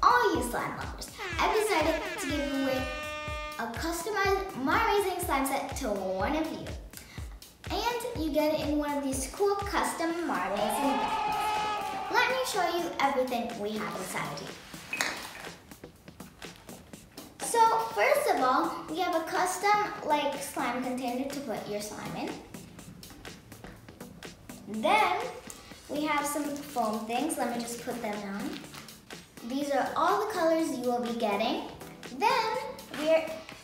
all you slime lovers, I've decided to give away a customized My Amazing Slime set to one of you. And you get it in one of these cool custom marbles and bags. Let me show you everything we have inside here. So first of all, we have a custom slime container to put your slime in. Then we have some foam things. Let me just put them down. These are all the colors you will be getting. Then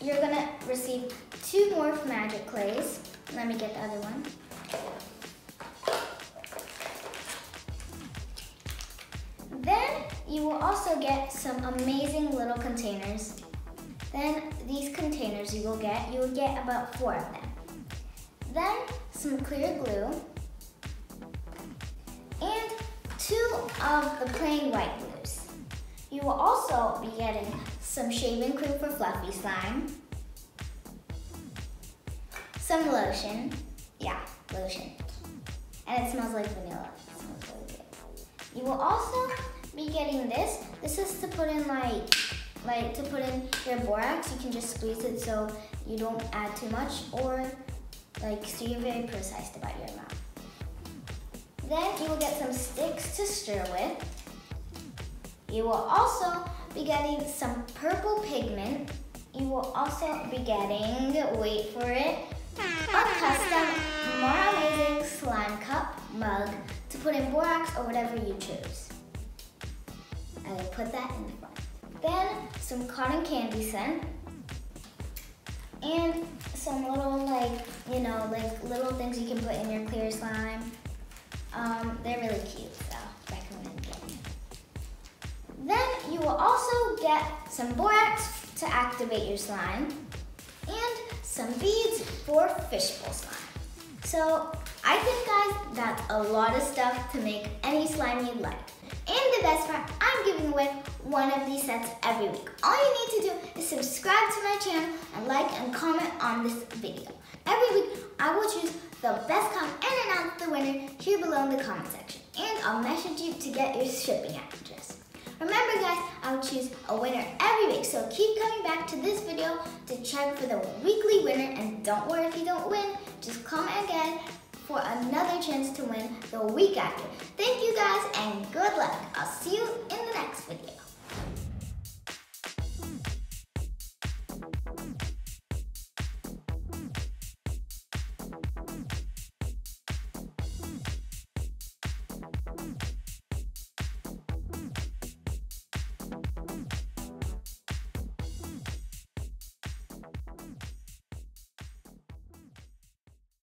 you're gonna receive 2 more magic clays. Let me get the other one. Then you will also get some amazing little containers. Then these containers you will get about 4 of them. Then some clear glue and 2 of the plain white glues. You will also be getting some shaving cream for fluffy slime, some lotion, lotion, and it smells like vanilla. It smells really good. You will also be getting this. This is to put in to put in your borax. You can just squeeze it so you don't add too much, or so you're very precise about your amount. Then you will get some sticks to stir with. You will also be getting some purple pigment. You will also be getting, wait for it, a custom More Amazing Slime Cup mug to put in borax or whatever you choose. I will put that in the front. Then some cotton candy scent and some little little things you can put in your clear slime. They're really cute, so recommend getting it. Then you will also get some borax to activate your slime and some beads for fishbowl slime. So I think, guys, that's a lot of stuff to make any slime you like. And the best part, I'm giving away one of these sets every week. All you need to do is subscribe to my channel and like and comment on this video. Every week, I will choose the best comment and announce the winner here below in the comment section. And I'll message you to get your shipping address. Remember, guys, I'll choose a winner every week, so keep coming back to this video to check for the weekly winner. And don't worry if you don't win, just comment again for another chance to win the week after. Thank you, guys, and good luck. I'll see you in the next video.